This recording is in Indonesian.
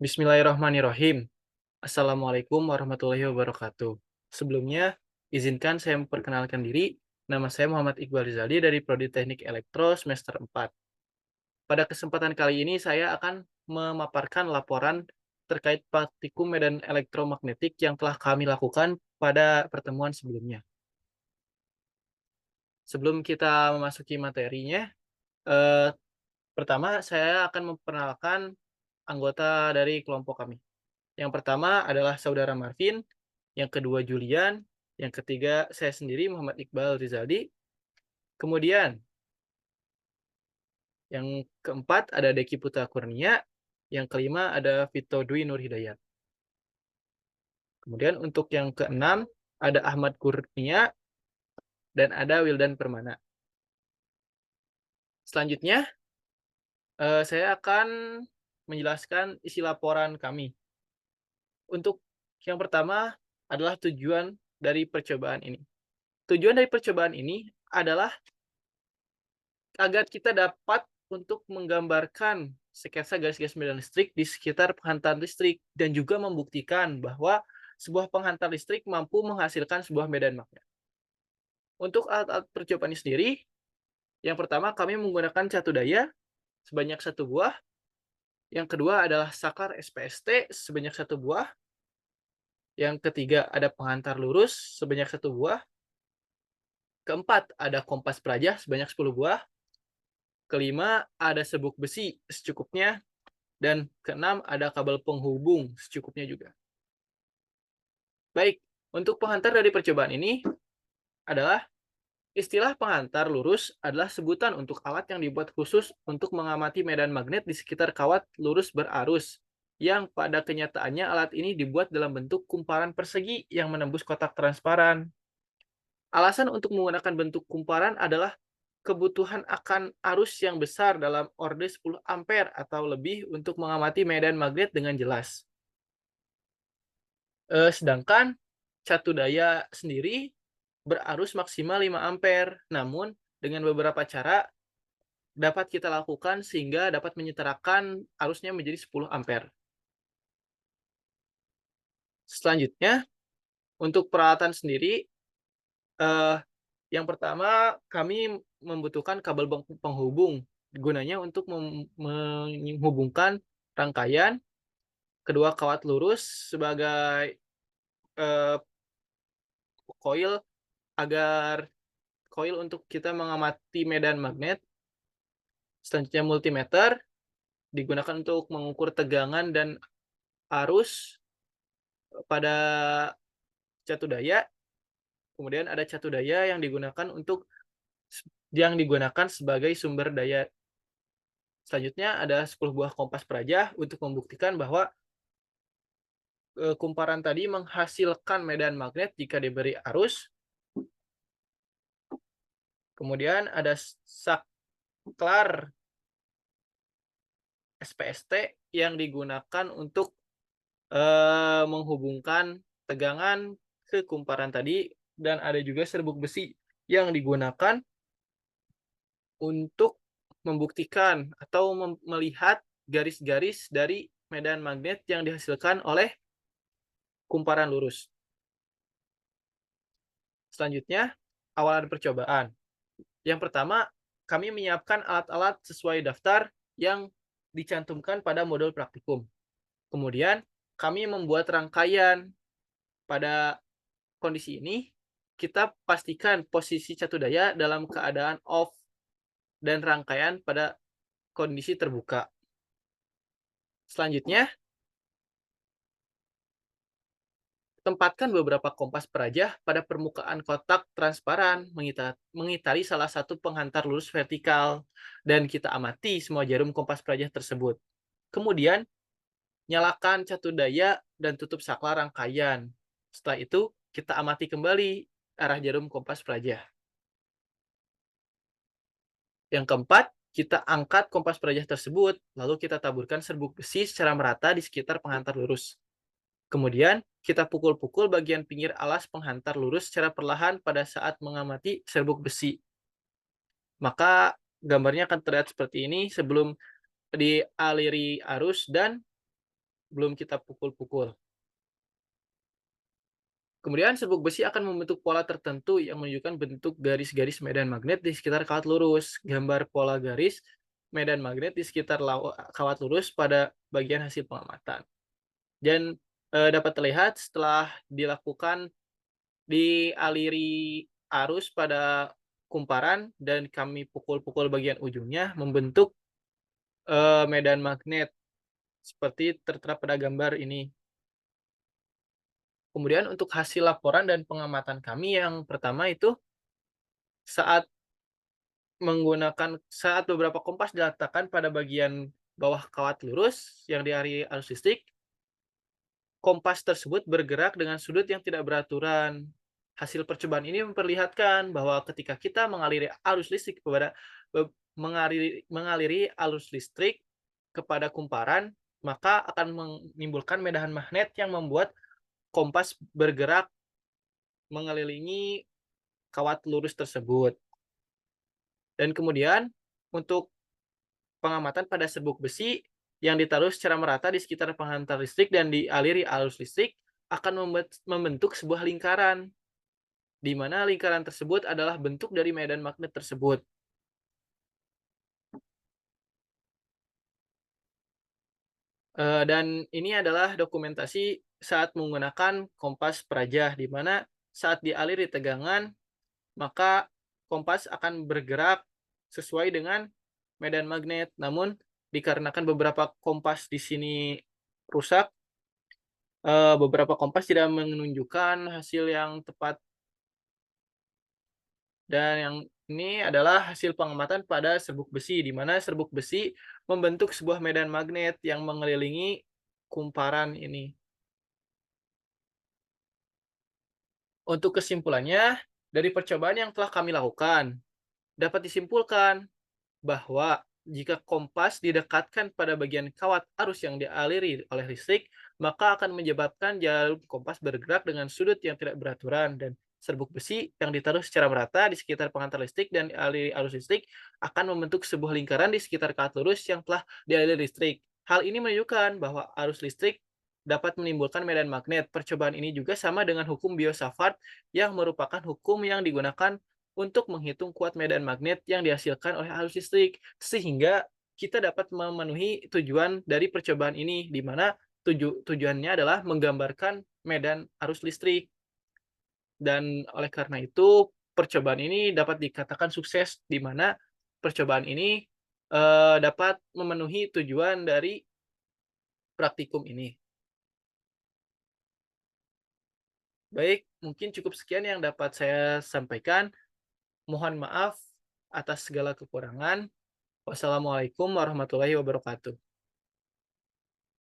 Bismillahirrahmanirrahim. Assalamualaikum warahmatullahi wabarakatuh. Sebelumnya, izinkan saya memperkenalkan diri. Nama saya Muhammad Iqbal Rizaldi dari Prodi Teknik Elektro semester 4. Pada kesempatan kali ini saya akan memaparkan laporan terkait praktikum medan elektromagnetik yang telah kami lakukan pada pertemuan sebelumnya. Sebelum kita memasuki materinya, eh, pertama saya akan memperkenalkan anggota dari kelompok kami. Yang pertama adalah saudara Marvin, yang kedua Julian, yang ketiga saya sendiri Muhammad Iqbal Rizaldi. Kemudian yang keempat ada Deki Putra Kurnia, yang kelima ada Vito Dwi Nur Hidayat. Kemudian untuk yang keenam ada Ahmad Kurnia dan ada Wildan Permana. Selanjutnya saya akan menjelaskan isi laporan kami. Untuk yang pertama adalah tujuan dari percobaan ini. Tujuan dari percobaan ini adalah agar kita dapat untuk menggambarkan sketsa garis-garis medan listrik di sekitar penghantar listrik dan juga membuktikan bahwa sebuah penghantar listrik mampu menghasilkan sebuah medan magnet. Untuk alat-alat percobaan ini sendiri, yang pertama kami menggunakan catu daya sebanyak satu buah, yang kedua adalah saklar SPST sebanyak satu buah, yang ketiga ada penghantar lurus sebanyak satu buah, keempat ada kompas perajah sebanyak 10 buah, kelima ada serbuk besi secukupnya, dan keenam ada kabel penghubung secukupnya juga. Baik, untuk penghantar dari percobaan ini adalah istilah penghantar lurus adalah sebutan untuk alat yang dibuat khusus untuk mengamati medan magnet di sekitar kawat lurus berarus, yang pada kenyataannya alat ini dibuat dalam bentuk kumparan persegi yang menembus kotak transparan. Alasan untuk menggunakan bentuk kumparan adalah kebutuhan akan arus yang besar dalam orde 10 ampere atau lebih untuk mengamati medan magnet dengan jelas. Sedangkan catu daya sendiri berarus maksimal 5 ampere, namun dengan beberapa cara dapat kita lakukan sehingga dapat menyetarakan arusnya menjadi 10 ampere. Selanjutnya, untuk peralatan sendiri, eh, yang pertama kami membutuhkan kabel penghubung, gunanya untuk menghubungkan rangkaian kedua kawat lurus sebagai eh, koil agar koil untuk kita mengamati medan magnet. Selanjutnya multimeter digunakan untuk mengukur tegangan dan arus pada catu daya. Kemudian ada catu daya yang digunakan sebagai sumber daya. Selanjutnya ada 10 buah kompas perajah untuk membuktikan bahwa kumparan tadi menghasilkan medan magnet jika diberi arus. Kemudian ada saklar SPST yang digunakan untuk menghubungkan tegangan ke kumparan tadi, dan ada juga serbuk besi yang digunakan untuk membuktikan atau melihat garis-garis dari medan magnet yang dihasilkan oleh kumparan lurus. Selanjutnya, awalan percobaan. Yang pertama, kami menyiapkan alat-alat sesuai daftar yang dicantumkan pada modul praktikum. Kemudian, kami membuat rangkaian. Pada kondisi ini, kita pastikan posisi catu daya dalam keadaan off dan rangkaian pada kondisi terbuka. Selanjutnya, tempatkan beberapa kompas perajah pada permukaan kotak transparan mengitari salah satu penghantar lurus vertikal, dan kita amati semua jarum kompas perajah tersebut. Kemudian, nyalakan catu daya dan tutup saklar rangkaian. Setelah itu, kita amati kembali arah jarum kompas perajah. Yang keempat, kita angkat kompas perajah tersebut, lalu kita taburkan serbuk besi secara merata di sekitar penghantar lurus. Kemudian, kita pukul-pukul bagian pinggir alas penghantar lurus secara perlahan pada saat mengamati serbuk besi. Maka gambarnya akan terlihat seperti ini sebelum dialiri arus dan belum kita pukul-pukul. Kemudian serbuk besi akan membentuk pola tertentu yang menunjukkan bentuk garis-garis medan magnet di sekitar kawat lurus. Gambar pola garis medan magnet di sekitar kawat lurus pada bagian hasil pengamatan. Dan dapat terlihat setelah dilakukan dialiri arus pada kumparan dan kami pukul-pukul bagian ujungnya membentuk medan magnet seperti tertera pada gambar ini. Kemudian untuk hasil laporan dan pengamatan kami yang pertama itu saat saat beberapa kompas diletakkan pada bagian bawah kawat lurus yang dialiri arus listrik, kompas tersebut bergerak dengan sudut yang tidak beraturan. Hasil percobaan ini memperlihatkan bahwa ketika kita mengaliri arus listrik kepada kumparan, maka akan menimbulkan medan magnet yang membuat kompas bergerak mengelilingi kawat lurus tersebut. Dan kemudian untuk pengamatan pada serbuk besi yang ditaruh secara merata di sekitar penghantar listrik dan dialiri arus listrik akan membentuk sebuah lingkaran, di mana lingkaran tersebut adalah bentuk dari medan magnet tersebut. Dan ini adalah dokumentasi saat menggunakan kompas perajah, di mana saat dialiri tegangan, maka kompas akan bergerak sesuai dengan medan magnet. Namun dikarenakan beberapa kompas di sini rusak, beberapa kompas tidak menunjukkan hasil yang tepat. Dan yang ini adalah hasil pengamatan pada serbuk besi, di mana serbuk besi membentuk sebuah medan magnet yang mengelilingi kumparan ini. Untuk kesimpulannya, dari percobaan yang telah kami lakukan, dapat disimpulkan bahwa jika kompas didekatkan pada bagian kawat arus yang dialiri oleh listrik, maka akan menyebabkan jarum kompas bergerak dengan sudut yang tidak beraturan dan serbuk besi yang ditaruh secara merata di sekitar pengantar listrik dan dialiri arus listrik akan membentuk sebuah lingkaran di sekitar kawat lurus yang telah dialiri listrik. Hal ini menunjukkan bahwa arus listrik dapat menimbulkan medan magnet. Percobaan ini juga sama dengan hukum Biot-Savart yang merupakan hukum yang digunakan untuk menghitung kuat medan magnet yang dihasilkan oleh arus listrik, sehingga kita dapat memenuhi tujuan dari percobaan ini, di mana tujuannya adalah menggambarkan medan arus listrik. Dan oleh karena itu, percobaan ini dapat dikatakan sukses, di mana percobaan ini dapat memenuhi tujuan dari praktikum ini. Baik, mungkin cukup sekian yang dapat saya sampaikan. Mohon maaf atas segala kekurangan. Wassalamualaikum warahmatullahi wabarakatuh.